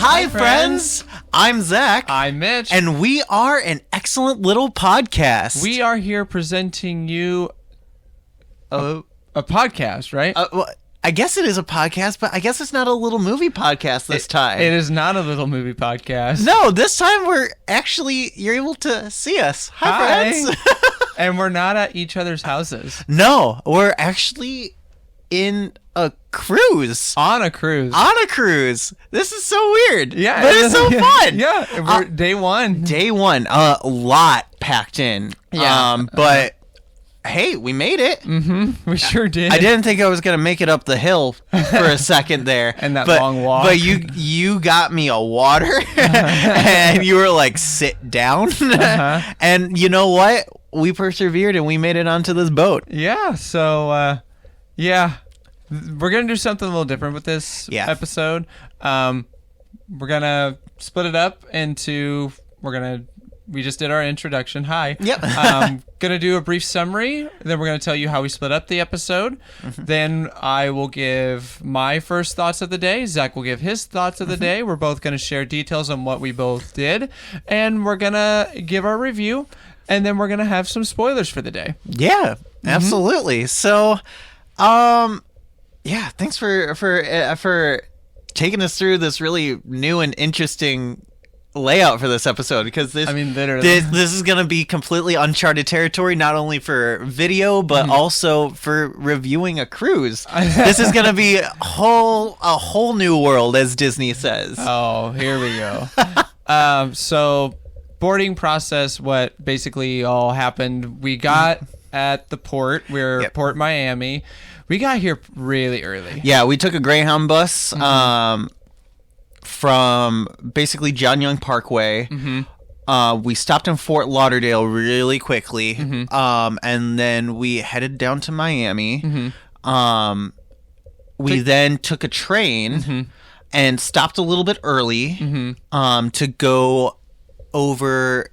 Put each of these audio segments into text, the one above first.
Hi, friends. I'm Zach. I'm Mitch. And we are an excellent little podcast. We are here presenting you a podcast, right? Well, I guess it is a podcast, but I guess it's not a little movie podcast this time. It is not a little movie podcast. No, this time you're able to see us. Hi. Friends. And we're not at each other's houses. No, we're actually in a cruise. On a cruise. This is so weird. Yeah. But it's so fun. Yeah. We're day one. A lot packed in. Yeah. But hey, we made it. Mm-hmm. We sure did. I didn't think I was going to make it up the hill for a second there. And that long walk. But you got me a water and you were like, sit down. And you know what? We persevered and we made it onto this boat. Yeah. So, we're going to do something a little different with this episode. We're going to split it up into, we just did our introduction. Hi. Yep. Going to do a brief summary. Then we're going to tell you how we split up the episode. Mm-hmm. Then I will give my first thoughts of the day. Zach will give his thoughts of the day. We're both going to share details on what we both did. And we're going to give our review. And then we're going to have some spoilers for the day. Yeah, absolutely. So, thanks for taking us through this really new and interesting layout for this episode, because literally this is going to be completely uncharted territory, not only for video but also for reviewing a cruise. This is going to be a whole new world, as Disney says. Oh, here we go. So boarding process, what basically all happened, we got at the port. We're Port Miami. We got here really early. Yeah, we took a Greyhound bus from basically John Young Parkway. We stopped in Fort Lauderdale really quickly, and then we headed down to Miami. We then took a train and stopped a little bit early to go over.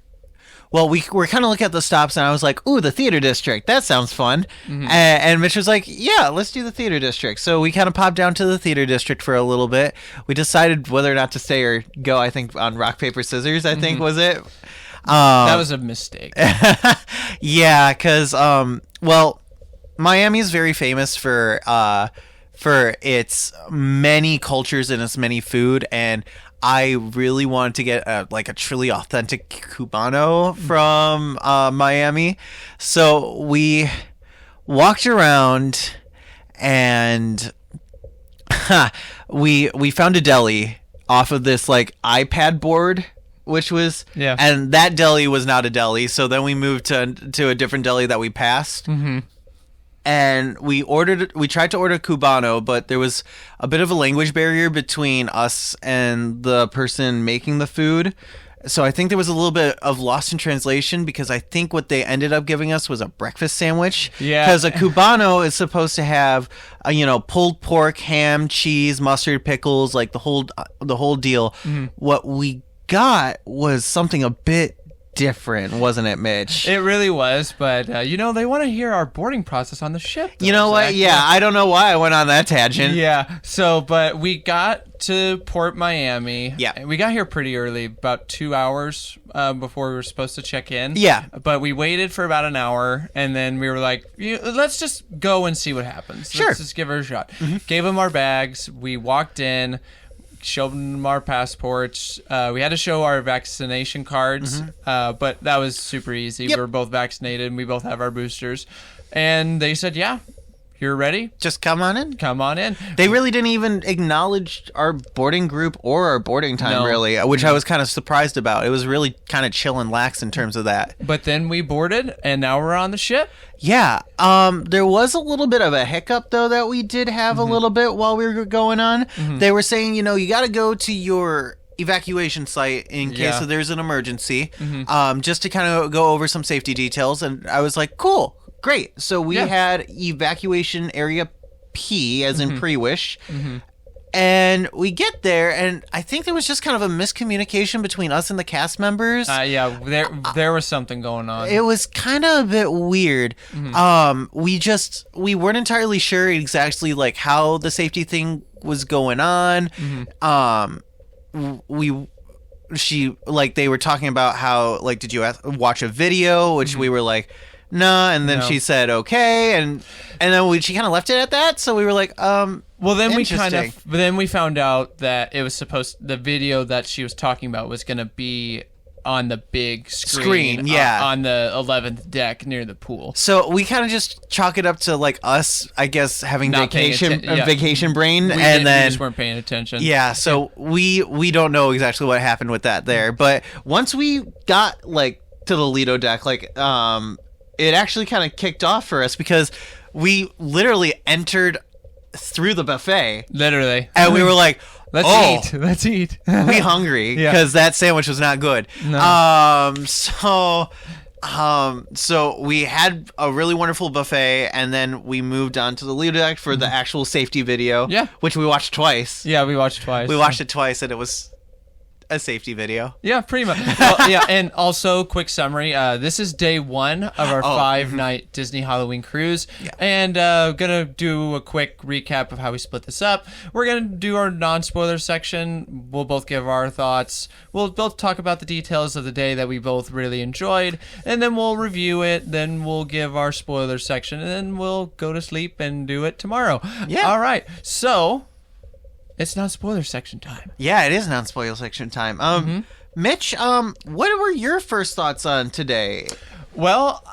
Well, we were kind of looking at the stops, and I was like, ooh, the theater district. That sounds fun. And Mitch was like, yeah, let's do the theater district. So we kind of popped down to the theater district for a little bit. We decided whether or not to stay or go, I think, on rock, paper, scissors, I think, was it? That was a mistake. Yeah, because, Miami is very famous for its many cultures and its many food, and I really wanted to get a truly authentic Cubano from Miami. So we walked around and we found a deli off of this iPad board, which was and that deli was not a deli. So then we moved to a different deli that we passed. And we tried to order Cubano, but there was a bit of a language barrier between us and the person making the food. So I think there was a little bit of lost in translation, because I think what they ended up giving us was a breakfast sandwich. Yeah. Because a Cubano is supposed to have, pulled pork, ham, cheese, mustard, pickles, the whole deal. What we got was something a bit different, wasn't it, Mitch? It really was, but they want to hear our boarding process on the ship, though. You know what? Yeah, I don't know why I went on that tangent. Yeah. So, but we got to Port Miami. Yeah. We got here pretty early, about 2 hours before we were supposed to check in. Yeah. But we waited for about an hour, and then we were like, let's just go and see what happens. Sure. Let's just give it a shot. Gave them our bags. We walked in. Showed them our passports. We had to show our vaccination cards, but that was super easy. We were both vaccinated, and we both have our boosters. And they said, yeah, you're ready. Just come on in. Come on in. They really didn't even acknowledge our boarding group or our boarding time, really, which I was kind of surprised about. It was really kind of chill and lax in terms of that. But then we boarded, and now we're on the ship. Yeah. There was a little bit of a hiccup, though, that we did have a little bit while we were going on. They were saying, you got to go to your evacuation site in case there's an emergency, just to kind of go over some safety details. And I was like, cool, great. So we had evacuation area P, as in pre-wish. And we get there, and I think there was just kind of a miscommunication between us and the cast members. There was something going on. It was kind of a bit weird. We weren't entirely sure exactly how the safety thing was going on. they were talking about how, like, did you watch a video, which we were like, nah, and then she said okay, and then she kind of left it at that, so we were like, well, then we found out that it was the video that she was talking about was going to be on the big screen on the 11th deck near the pool. So we kind of just chalk it up to, like, us, I guess, having vacation brain, we just weren't paying attention. Yeah, so we don't know exactly what happened with that there, but once we got, like, to the Lido deck, like, it actually kind of kicked off for us because we literally entered through the buffet. Literally. And we were like, Let's eat. We hungry because that sandwich was not good. No. So we had a really wonderful buffet, and then we moved on to the Lido deck for the actual safety video. Yeah. Which we watched twice. Yeah, we watched twice. We watched it twice, and it was a safety video. Yeah, pretty much. Well, yeah, and also, quick summary. This is day 1 of our 5-night Disney Halloween cruise. Yeah. And gonna do a quick recap of how we split this up. We're gonna do our non-spoiler section. We'll both give our thoughts. We'll both talk about the details of the day that we both really enjoyed. And then we'll review it. Then we'll give our spoiler section. And then we'll go to sleep and do it tomorrow. Yeah. All right. So it's non-spoiler section time. Yeah, it is non-spoiler section time. Mitch, what were your first thoughts on today? Well,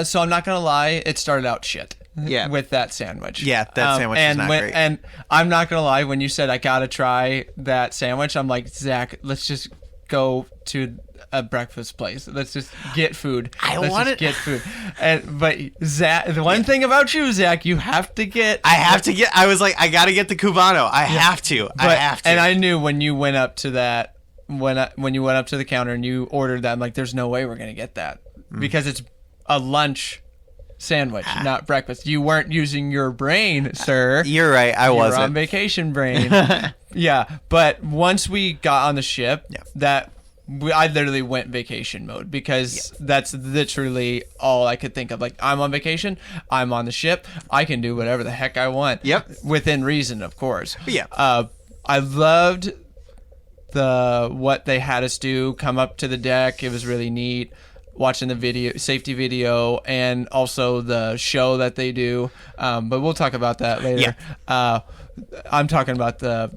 so I'm not gonna lie, it started out shit. Yeah. With that sandwich. Yeah, that sandwich is not great. And I'm not gonna lie, when you said I gotta try that sandwich, I'm like, Zach, let's just go to a breakfast place. Let's just get food. Get food. But Zach, the one thing about you, Zach, you have to get. I was like, I gotta get the Cubano. I have to. And I knew when you went up to that, when you went up to the counter and you ordered that, I'm like, there's no way we're gonna get that because it's a lunch sandwich, not breakfast. You weren't using your brain, sir. You're right. I wasn't. You're on vacation brain. Yeah, but once we got on the ship, I literally went vacation mode because that's literally all I could think of. Like, I'm on vacation, I'm on the ship, I can do whatever the heck I want. Yep. Within reason, of course. Yeah. I loved what they had us do, come up to the deck. It was really neat. Watching the safety video, and also the show that they do. But we'll talk about that later. Yeah. I'm talking about the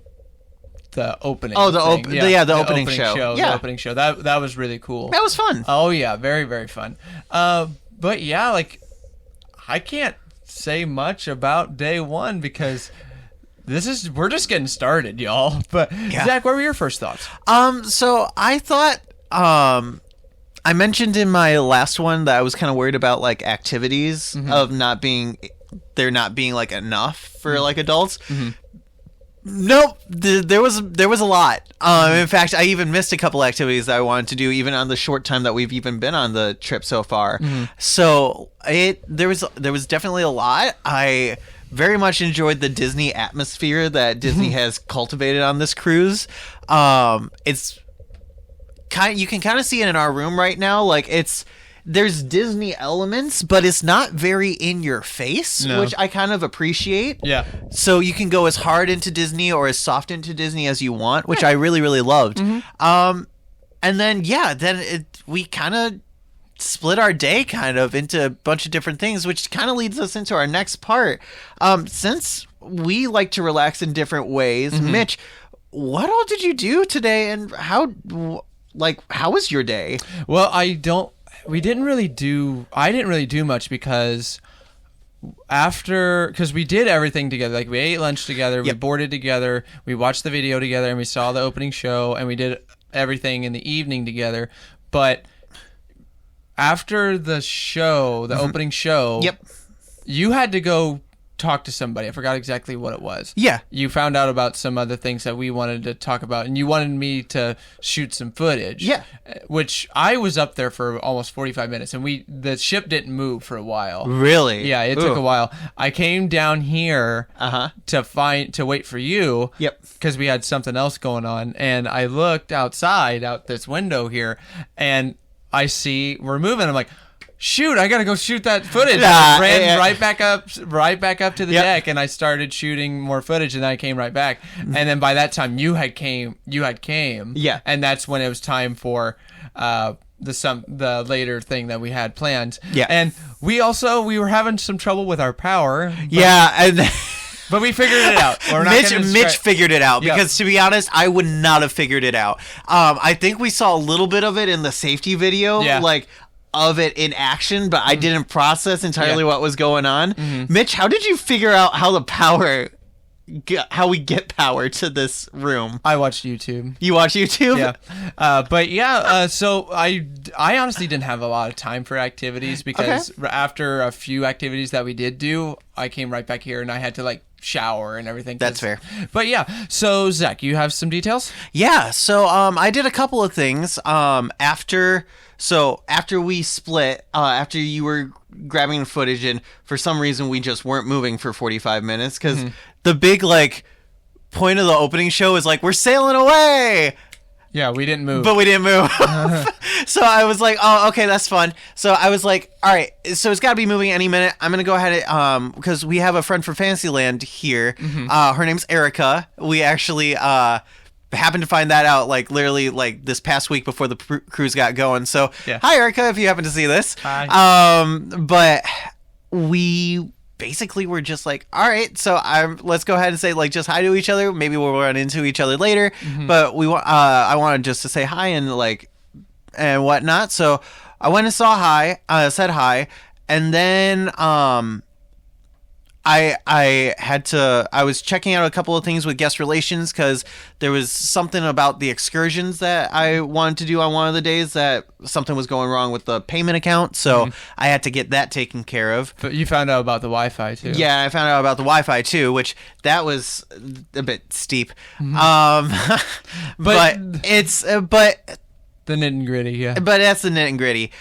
opening. Oh, the opening show. Yeah. The opening show. That was really cool. That was fun. Oh yeah, very, very fun. But yeah, like, I can't say much about day 1 because we're just getting started, y'all. But Zach, what were your first thoughts? So I thought I mentioned in my last one that I was kind of worried about, like, activities of not being like enough for like adults. Nope, there was a lot. In fact, I even missed a couple activities that I wanted to do, even on the short time that we've even been on the trip so far. So there was definitely a lot. I very much enjoyed the Disney atmosphere that Disney has cultivated on this cruise. It's you can kind of see it in our room right now. Like, there's Disney elements, but it's not very in your face, which I kind of appreciate. Yeah. So you can go as hard into Disney or as soft into Disney as you want, which I really, really loved. And then, we kind of split our day kind of into a bunch of different things, which kind of leads us into our next part. Since we like to relax in different ways, Mitch, what all did you do today, and how was your day? Well, I didn't really do much because we did everything together. Like, we ate lunch together, we boarded together, we watched the video together, and we saw the opening show, and we did everything in the evening together. But after the show, the opening show, you had to go talk to somebody. I forgot exactly what it was. Yeah. You found out about some other things that we wanted to talk about, and you wanted me to shoot some footage. Yeah. Which I was up there for almost 45 minutes, and the ship didn't move for a while. Really? Yeah, it took a while. I came down here to wait for you. Yep. Because we had something else going on, and I looked out this window here, and I see we're moving. I'm like, shoot, I gotta go shoot that footage. I ran right back up to the deck, and I started shooting more footage, and then I came right back. And then by that time, you had came. Yeah. And that's when it was time for the later thing that we had planned. Yeah. And we were having some trouble with our power. But we figured it out. Mitch figured it out because, to be honest, I would not have figured it out. I think we saw a little bit of it in the safety video, of it in action, but I didn't process entirely what was going on. Mitch, how did you figure out how we get power to this room? I watched YouTube. You watch YouTube? Yeah. So I honestly didn't have a lot of time for activities because after a few activities that we did do, I came right back here and I had to shower and everything. That's fair. But yeah, so Zach, you have some details? Yeah, so I did a couple of things after we split, after you were grabbing footage, and for some reason we just weren't moving for 45 minutes because the big point of the opening show is we're sailing away. Yeah, we didn't move. But we didn't move. So I was like, oh, okay, that's fun. So I was like, all right, so it's got to be moving any minute. I'm going to go ahead and, because we have a friend from Fantasyland here. Her name's Erica. We actually happened to find that out, literally, this past week before the cruise got going. So, Hi, Erica, if you happen to see this. Hi. But we basically we're just all right, so let's go ahead and say just hi to each other. Maybe we'll run into each other later, but we want I wanted just to say hi and whatnot. So I went and said hi, and then I was checking out a couple of things with guest relations because there was something about the excursions that I wanted to do on one of the days that something was going wrong with the payment account. So I had to get that taken care of. But you found out about the Wi-Fi too. Yeah, I found out about the Wi-Fi too, which that was a bit steep. But it's the nit and gritty, yeah. But that's the nit and gritty.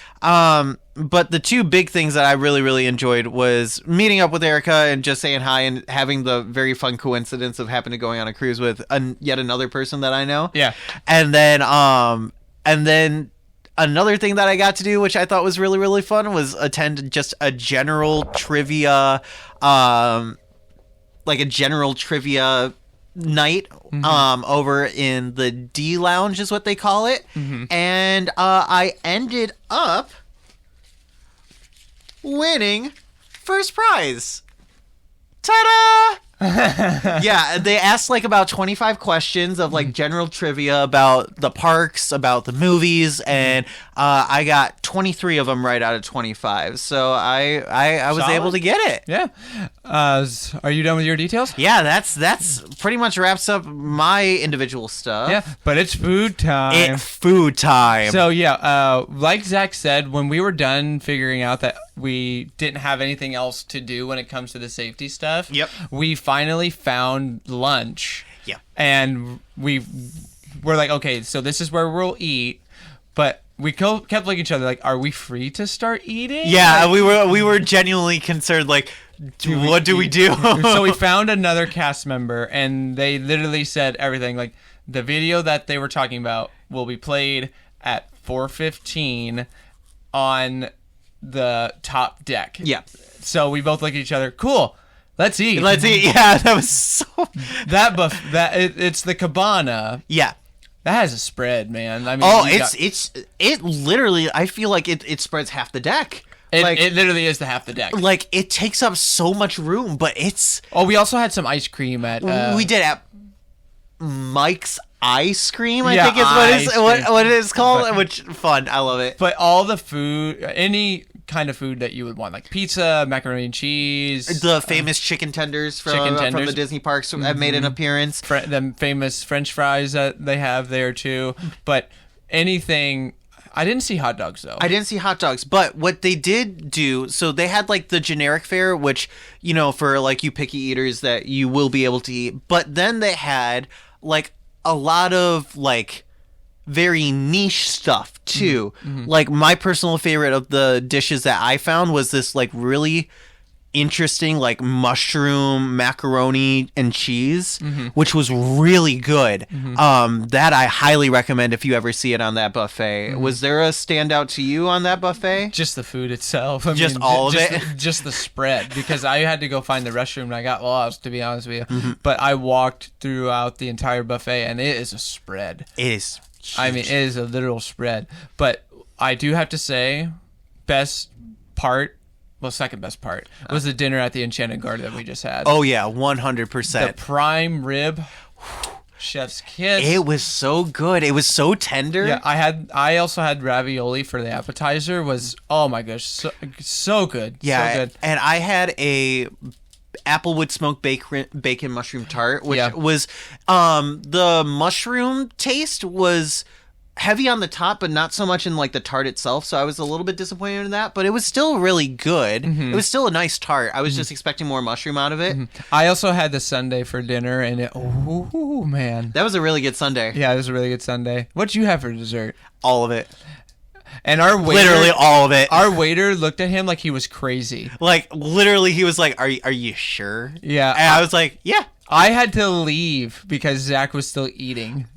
But the two big things that I really, really enjoyed was meeting up with Erica and just saying hi and having the very fun coincidence of happening to going on a cruise with yet another person that I know. Yeah. And then another thing that I got to do, which I thought was really, really fun, was attend just a general trivia, night over in the D Lounge is what they call it. And I ended up winning first prize. Ta-da! Yeah, they asked about 25 questions of general trivia about the parks, about the movies, and I got 23 of them right out of 25. So I was able to get it. Yeah. Are you done with your details? Yeah, that's pretty much wraps up my individual stuff. Yeah, but it's food time. Food time. So yeah, like Zach said, when we were done figuring out that we didn't have anything else to do when it comes to the safety stuff, we finally found lunch. Yeah. And we're okay, so this is where we'll eat, but we kept looking at each other are we free to start eating? Yeah, we were genuinely concerned, what do we do? So we found another cast member, and they literally said everything. The video that they were talking about will be played at 4:15 on the top deck. Yeah. So we both look at each other. Cool. Let's eat. Yeah, that was so... It's the cabana. Yeah. That has a spread, man. I mean, it literally, I feel like it spreads half the deck. It literally is the half the deck. It takes up so much room, but it's... Oh, we also had some ice cream at... we did at Mike's Ice Cream, I think is what it is called, which, fun, I love it. But all the food, any kind of food that you would want, pizza, macaroni and cheese. The famous chicken tenders from the Disney parks have made an appearance. The famous French fries that they have there too. But anything... I didn't see hot dogs, though. I didn't see hot dogs, but what they did do, so they had the generic fare, which, for you picky eaters that you will be able to eat, but then they had a lot of very niche stuff too. My personal favorite of the dishes that I found was this really interesting like mushroom macaroni and cheese, which was really good. That I highly recommend if you ever see it on that buffet. Was there a standout to you on that buffet? Just the food itself. All of it? Just the spread, because I had to go find the restroom and I got lost, to be honest with you. But I walked throughout the entire buffet and it is a spread. It is huge. I mean, it is a literal spread. But I do have to say, second best part was the dinner at the Enchanted Garden that we just had. Oh yeah, 100%. The prime rib, chef's kiss. It was so good. It was so tender. Yeah, I also had ravioli for the appetizer. Oh my gosh, so good. Yeah, so good. And I had a applewood smoked bacon mushroom tart, which was the mushroom taste was heavy on the top, but not so much in like the tart itself. So I was a little bit disappointed in that, but it was still really good. It was still a nice tart. I was just expecting more mushroom out of it. I also had the sundae for dinner, and man, that was a really good sundae. Yeah, it was a really good sundae. What'd you have for dessert? All of it. And our waiter, literally all of it. Our waiter looked at him like he was crazy. Like literally, he was like, "Are you sure?" Yeah, and I was like, "Yeah." I had to leave because Zach was still eating.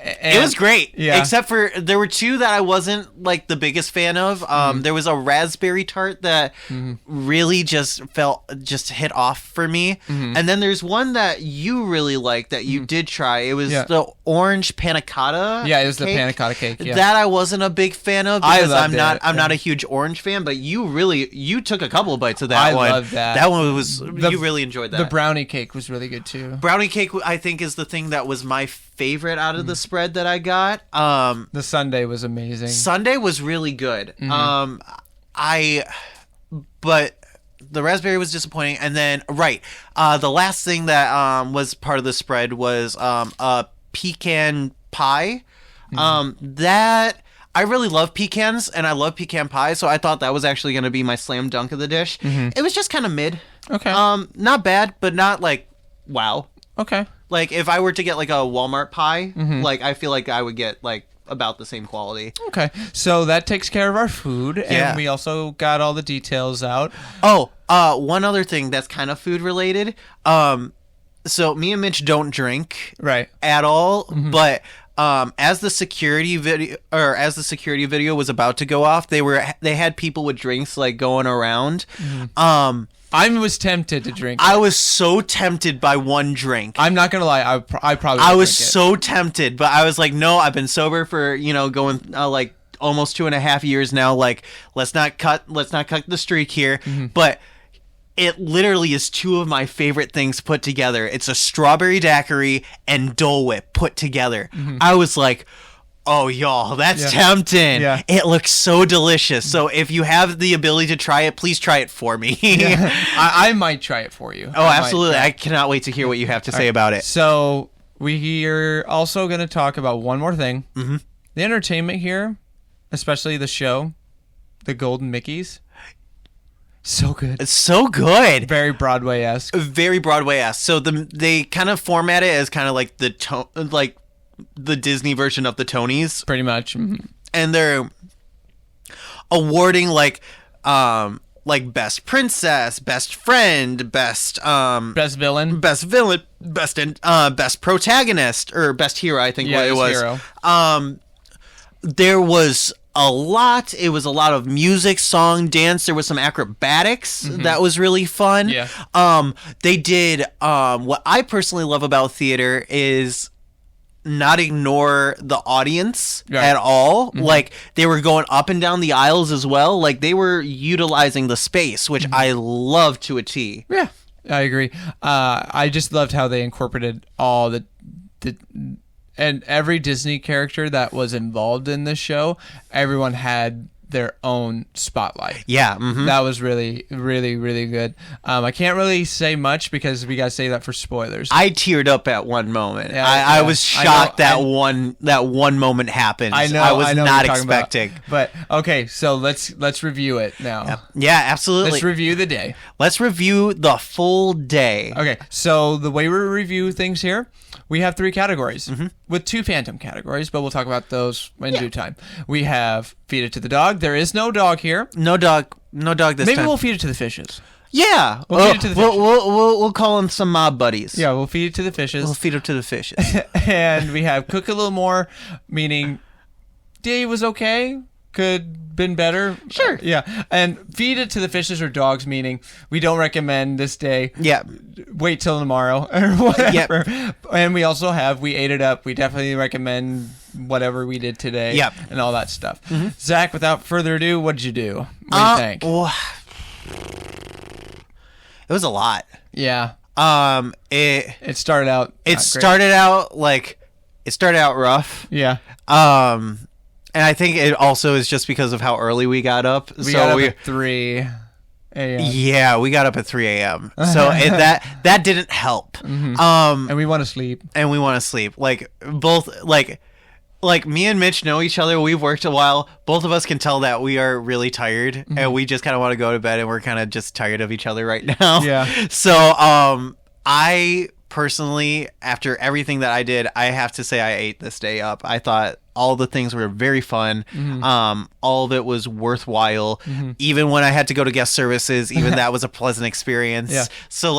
And, it was great, yeah. Except for there were two that I wasn't like the biggest fan of. There was a raspberry tart that really just hit off for me, and then there's one that you really liked that you did try. It was the orange panna cotta. Yeah, it was cake. the panna cotta cake. Yeah. That I wasn't a big fan of because I'm not a huge orange fan. But you took a couple of bites of that one. I loved that. That one was you really enjoyed that. The brownie cake was really good too. Brownie cake, I think, is the thing that was my favorite out of the spread that I got. The sundae was amazing. Sundae was really good. But the raspberry was disappointing. And then the last thing that was part of the spread was a pecan pie. That I really love pecans and I love pecan pie, so I thought that was actually going to be my slam dunk of the dish. It was just kind of mid. Okay. Not bad, but not like wow. Okay. Like, if I were to get, like, a Walmart pie, like, I feel like I would get, like, about the same quality. Okay. So that takes care of our food, and we also got all the details out. Oh, one other thing that's kind of food-related. So, me and Mitch don't drink at all, but as the security video was about to go off, they had people with drinks, like, going around. I was tempted to drink it. I was so tempted by one drink. I'm not gonna lie, I probably. I was so tempted, but I was like, no, I've been sober for going like almost 2.5 years now. Like, let's not cut the streak here. But it literally is two of my favorite things put together. It's a strawberry daiquiri and Dole Whip put together. I was like, oh, y'all, that's tempting. Yeah. It looks so delicious. So if you have the ability to try it, please try it for me. I might try it for you. Oh, absolutely. I cannot wait to hear what you have to say about it. So we are also going to talk about one more thing. The entertainment here, especially the show, the Golden Mickeys. So good. It's so good. Very Broadway-esque. Very Broadway-esque. So they kind of format it as kind of like the Disney version of the Tonys, pretty much, and they're awarding like best princess, best friend, best villain, best protagonist, or best hero. I think what it was. Hero. There was a lot. It was a lot of music, song, dance. There was some acrobatics that was really fun. Yeah. They did what I personally love about theater is not ignore the audience at all. Like, they were going up and down the aisles as well. Like, they were utilizing the space, which I love to a T. Yeah, I agree. I just loved how they incorporated all the and every Disney character that was involved in this show. Everyone had their own spotlight. Yeah. That was really, really, really good. I can't really say much because we got to save that for spoilers. I teared up at one moment. I was shocked that one moment happened. I was not expecting. But okay, so let's review it now. Yeah, absolutely. Let's review the day. Let's review the full day. Okay, so the way we review things here, we have 3 categories with 2 phantom categories, but we'll talk about those in due time. We have feed it to the dog. There is no dog here. No dog this time. Maybe we'll feed it to the fishes. Yeah, We'll feed it to the fishes. We'll call them some mob buddies. Yeah, we'll feed it to the fishes. We'll feed them to the fishes. And we have cook a little more, meaning day was okay, could been better. Sure. Yeah, and feed it to the fishes or dogs, meaning we don't recommend this day. Yeah. Wait till tomorrow or whatever. Yep. And we also we ate it up. We definitely recommend whatever we did today. Yep. And all that stuff. Mm-hmm. Zach, without further ado, what did you do? What do you think? It was a lot. Yeah. It started out. It started out rough. Yeah. And I think it also is just because of how early we got up. We got up at 3 a.m. Yeah, we got up at 3 a.m. So that didn't help. Mm-hmm. And we want to sleep. Like both like me and Mitch know each other. We've worked a while. Both of us can tell that we are really tired, mm-hmm. and we just kind of want to go to bed, and we're kind of just tired of each other right now. Yeah. So I personally, after everything that I did, I have to say I ate this day up. I thought all the things were very fun. Mm-hmm. All of it was worthwhile. Mm-hmm. Even when I had to go to guest services, even that was a pleasant experience. Yeah. So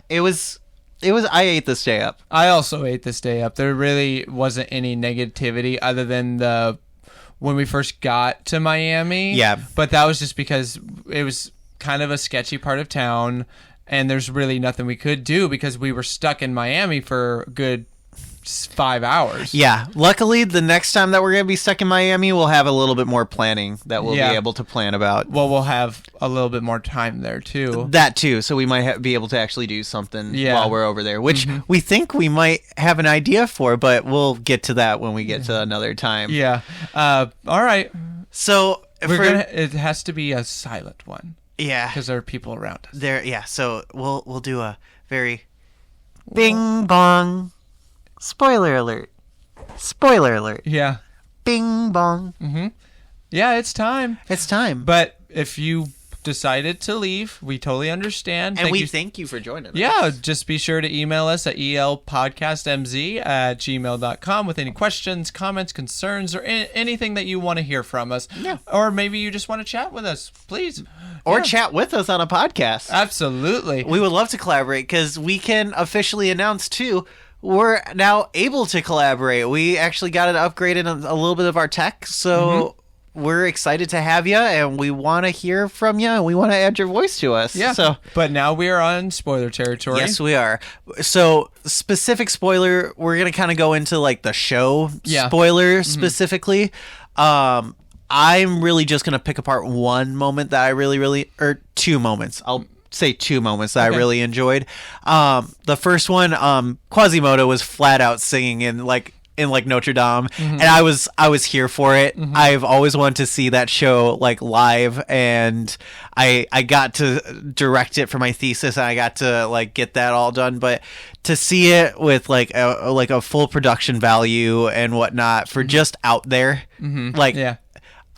it was. I ate this day up. I also ate this day up. There really wasn't any negativity other than when we first got to Miami. Yeah. But that was just because it was kind of a sketchy part of town, and there's really nothing we could do because we were stuck in Miami for a good 5 hours. Yeah. Luckily, the next time that we're going to be stuck in Miami, we'll have a little bit more planning that we'll be able to plan about. Well, we'll have a little bit more time there, too. That, too. So we might be able to actually do something while we're over there, which we think we might have an idea for, but we'll get to that when we get to another time. Yeah. All right. So it has to be a silent one. Yeah. Because there are people around us. Yeah. So we'll do a very bing bong. Spoiler alert. Yeah. Bing bong. Mm-hmm. Yeah, it's time. But if you decided to leave, we totally understand. And thank you for joining us. Yeah, just be sure to email us at elpodcastmz@gmail.com with any questions, comments, concerns, or anything that you want to hear from us. Yeah. Or maybe you just want to chat with us, please. Or chat with us on a podcast. Absolutely. We would love to collaborate because we can officially announce, too, we're now able to collaborate. We actually got it upgraded a little bit of our tech, so we're excited to have you, and we want to hear from you, and we want to add your voice to us. Yeah. So, but now we are on spoiler territory. Yes, we are. So, specific spoiler, we're going to kind of go into like the show spoiler specifically. I'm really just going to pick apart one moment that I really, or two moments. I'll say two moments that I really enjoyed. The first one, Quasimodo was flat out singing in Notre Dame, and I was here for it. I've always wanted to see that show like live, and I got to direct it for my thesis, and I got to like get that all done. But to see it with like a full production value and whatnot for just out there,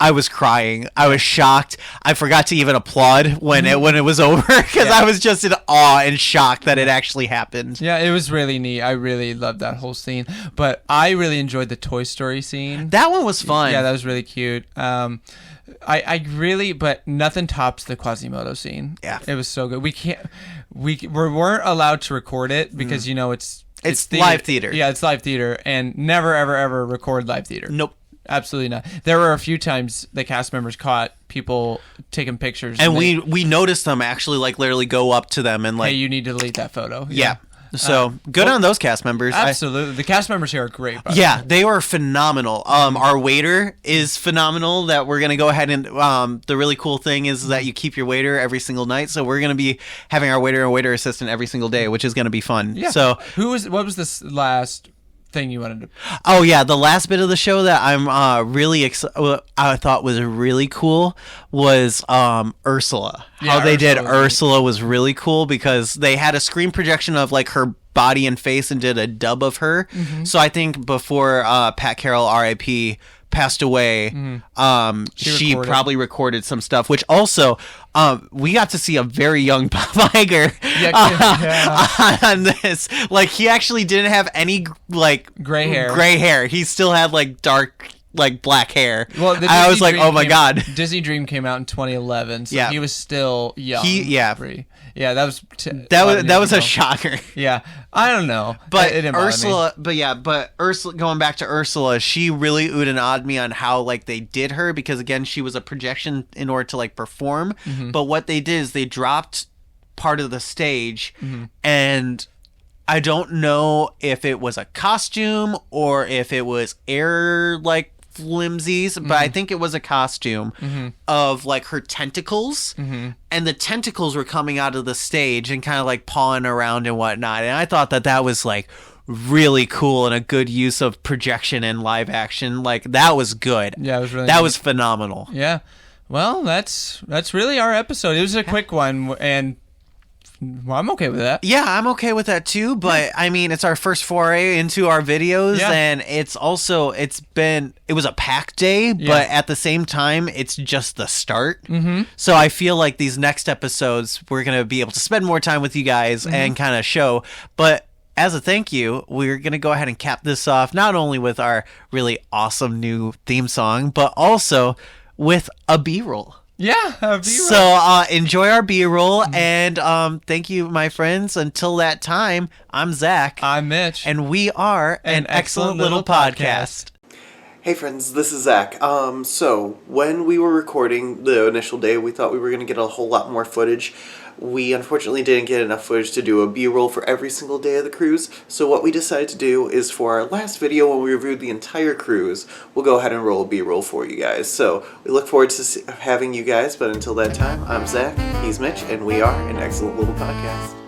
I was crying. I was shocked. I forgot to even applaud when it was over because I was just in awe and shocked that it actually happened. Yeah, it was really neat. I really loved that whole scene. But I really enjoyed the Toy Story scene. That one was fun. Yeah, that was really cute. I really, but nothing tops the Quasimodo scene. Yeah, it was so good. We weren't allowed to record it because it's live theater. Yeah, it's live theater, and never ever record live theater. Nope. Absolutely not. There were a few times the cast members caught people taking pictures, and we noticed them actually like literally go up to them and like, hey, you need to delete that photo. Yeah. So good on those cast members. Absolutely, the cast members here are great. They were phenomenal. Our waiter is phenomenal. That we're gonna go ahead and the really cool thing is that you keep your waiter every single night. So we're gonna be having our waiter and waiter assistant every single day, which is gonna be fun. Yeah. So what was this last thing you wanted to? Oh yeah, the last bit of the show that I'm really I thought was really cool was Ursula. How they did Ursula was really cool because they had a screen projection of like her body and face and did a dub of her. So I think before Pat Carroll R.I.P. passed away, she probably recorded some stuff, which also we got to see a very young Bob Iger on this. Like he actually didn't have any like gray hair. He still had like dark like black hair. Well, I was like, oh my god. Disney Dream came out in 2011, so he was still young. Yeah, that was a shocker. Yeah, I don't know, but Ursula, going back to Ursula, she really oohed and awed me on how like they did her, because again, she was a projection in order to like perform. But what they did is they dropped part of the stage, and I don't know if it was a costume or if it was air like flimsies, but I think it was a costume of like her tentacles, and the tentacles were coming out of the stage and kind of like pawing around and whatnot. And I thought that was like really cool and a good use of projection and live action. Like that was good. Yeah, it was really was phenomenal. Yeah. Well, that's really our episode. It was a quick one, and well, I'm okay with that. Yeah, I'm okay with that too, but I mean, it's our first foray into our videos, and it was a packed day, but at the same time, it's just the start. So I feel like these next episodes, we're going to be able to spend more time with you guys and kind of show, but as a thank you, we're going to go ahead and cap this off, not only with our really awesome new theme song, but also with a B-roll. Yeah, a B-roll. So enjoy our B-roll, and thank you, my friends. Until that time, I'm Zach. I'm Mitch. And we are an excellent little podcast. Hey friends, this is Zach. So when we were recording the initial day, we thought we were going to get a whole lot more footage. We unfortunately didn't get enough footage to do a B-roll for every single day of the cruise, so what we decided to do is for our last video when we reviewed the entire cruise, we'll go ahead and roll a B-roll for you guys. So we look forward to having you guys, but until that time, I'm Zach, he's Mitch, and we are an excellent little podcast.